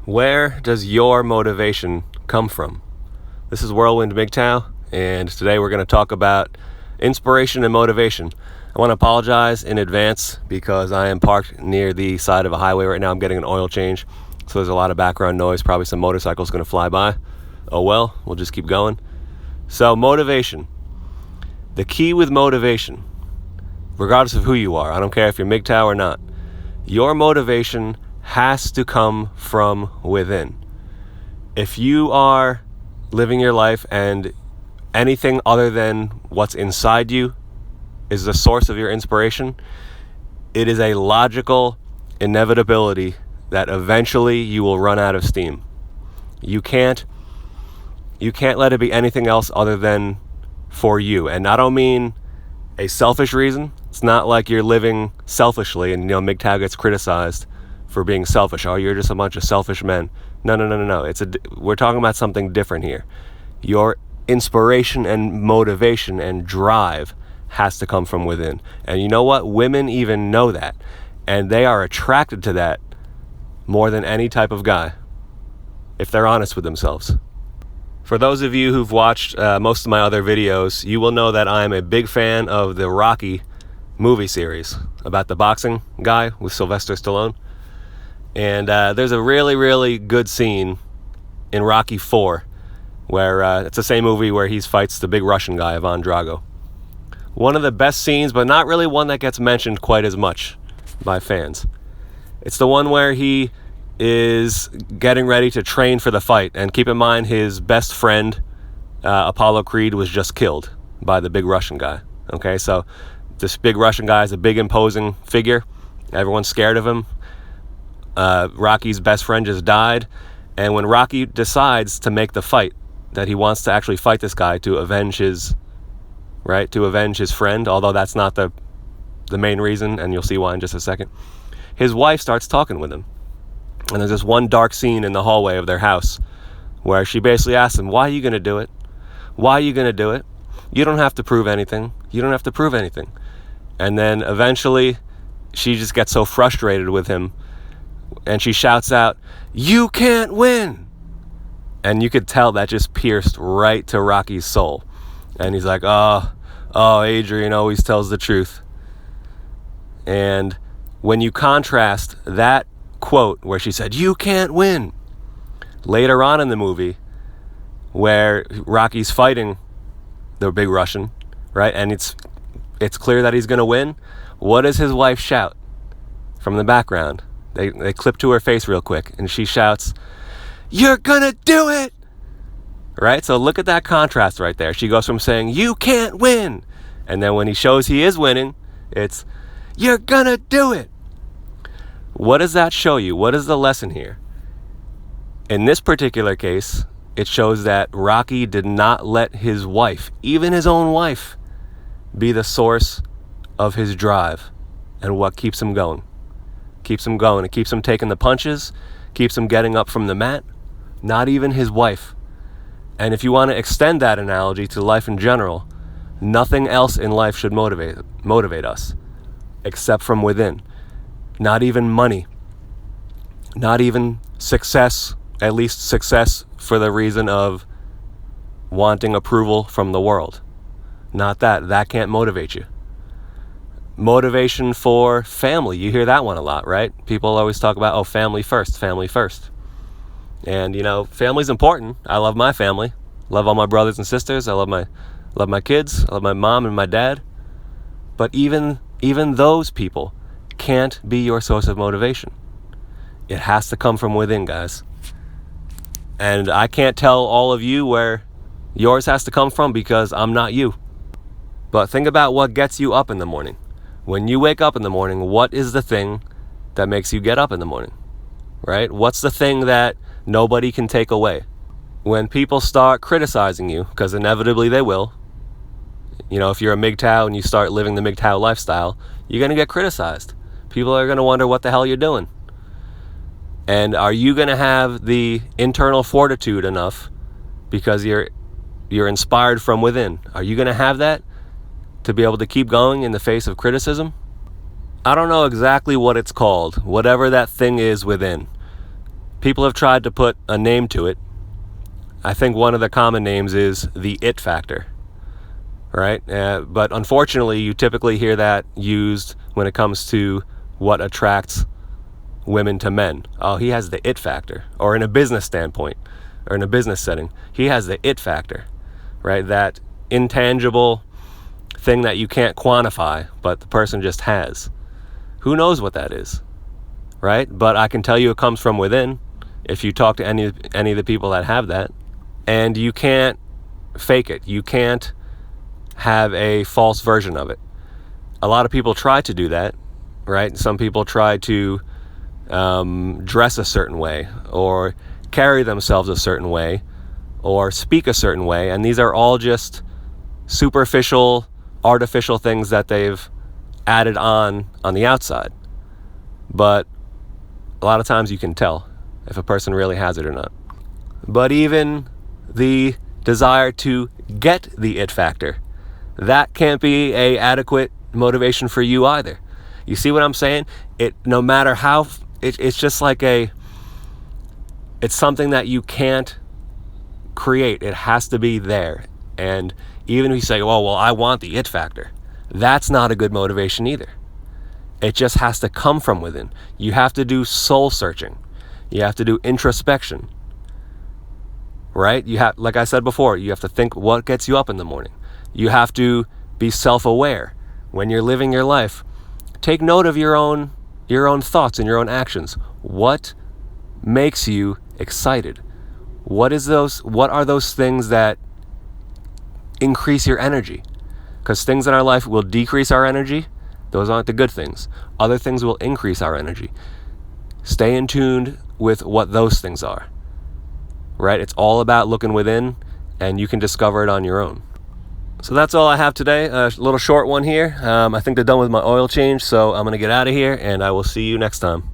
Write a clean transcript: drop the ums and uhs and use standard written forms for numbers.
Where does your motivation come from? This is Whirlwind MGTOW, and today we're going to talk about inspiration and motivation. I want to apologize in advance because I am parked near the side of a highway right now. I'm getting an oil change, so there's a lot of background noise. Probably some motorcycles going to fly by. Oh well, we'll just keep going. So motivation. The key with motivation, regardless of who you are, I don't care if you're MGTOW or not, your motivation has to come from within. If you are living your life and anything other than what's inside you is the source of your inspiration, it is a logical inevitability that eventually you will run out of steam. You can't let it be anything else other than for you. And I don't mean a selfish reason. It's not like you're living selfishly and MGTOW gets criticized for being selfish. Oh, you're just a bunch of selfish men. No. We're talking about something different here. Your inspiration and motivation and drive has to come from within. And you know what? Women even know that. And they are attracted to that more than any type of guy, if they're honest with themselves. For those of you who've watched most of my other videos, you will know that I'm a big fan of the Rocky movie series about the boxing guy with Sylvester Stallone. And there's a really, really good scene in Rocky 4 where it's the same movie where he fights the big Russian guy, Ivan Drago. One of the best scenes, but not really one that gets mentioned quite as much by fans. It's the one where he is getting ready to train for the fight. And keep in mind, his best friend, Apollo Creed, was just killed by the big Russian guy. Okay, so this big Russian guy is a big, imposing figure. Everyone's scared of him. Rocky's best friend just died, and when Rocky decides to make the fight, that he wants to actually fight this guy to avenge his friend, although that's not the main reason, and you'll see why in just a second. His wife starts talking with him, and there's this one dark scene in the hallway of their house where she basically asks him, why are you going to do it? Why are you going to do it? You don't have to prove anything. You don't have to prove anything. And then eventually she just gets so frustrated with him and she shouts out, "You can't win!" And you could tell that just pierced right to Rocky's soul. And he's like, oh, Adrian always tells the truth. And when you contrast that quote where she said, "You can't win," later on in the movie where Rocky's fighting the big Russian, right? And it's clear that he's going to win. What does his wife shout from the background? They clip to her face real quick, and she shouts, "You're gonna do it!" Right? So look at that contrast right there. She goes from saying, "You can't win," and then when he shows he is winning, it's, "You're gonna do it." What does that show you? What is the lesson here? In this particular case, it shows that Rocky did not let his wife, even his own wife, be the source of his drive and what keeps him going. Keeps him going. It keeps him taking the punches, keeps him getting up from the mat. Not even his wife. And if you want to extend that analogy to life in general, nothing else in life should motivate us except from within. Not even money. Not even success, at least success for the reason of wanting approval from the world. Not that. That can't motivate you. Motivation for family. You hear that one a lot, right? People always talk about, family first, family first. And, family's important. I love my family. Love all my brothers and sisters. I love my kids. I love my mom and my dad. But even those people can't be your source of motivation. It has to come from within, guys. And I can't tell all of you where yours has to come from because I'm not you. But think about what gets you up in the morning. When you wake up in the morning, what is the thing that makes you get up in the morning, right? What's the thing that nobody can take away? When people start criticizing you, because inevitably they will, if you're a MGTOW and you start living the MGTOW lifestyle, you're going to get criticized. People are going to wonder what the hell you're doing. And are you going to have the internal fortitude enough because you're inspired from within? Are you going to have that to be able to keep going in the face of criticism? I don't know exactly what it's called, whatever that thing is within. People have tried to put a name to it. I think one of the common names is the it factor, right? But unfortunately, you typically hear that used when it comes to what attracts women to men. Oh, he has the it factor. Or in a business standpoint, or in a business setting, he has the it factor, right? That intangible thing that you can't quantify, but the person just has. Who knows what that is, right? But I can tell you it comes from within if you talk to any of the people that have that. And you can't fake it. You can't have a false version of it. A lot of people try to do that, right? Some people try to dress a certain way, or carry themselves a certain way, or speak a certain way, and these are all just superficial, artificial things that they've added on the outside. But a lot of times you can tell if a person really has it or not. But even the desire to get the it factor, that can't be a adequate motivation for you either. You see what I'm saying? No matter how, it's just like it's something that you can't create. It has to be there. And even if you say, well, I want the it factor, that's not a good motivation either. It just has to come from within. You have to do soul searching. You have to do introspection. Right? Like I said before, you have to think what gets you up in the morning. You have to be self-aware. When you're living your life, take note of your own thoughts and your own actions. What makes you excited? What are those things that increase your energy? Because things in our life will decrease our energy. Those aren't the good things. Other things will increase our energy. Stay in tune with what those things are. Right? It's all about looking within, and you can discover it on your own. So that's all I have today. A little short one here. I think they're done with my oil change, so I'm going to get out of here, and I will see you next time.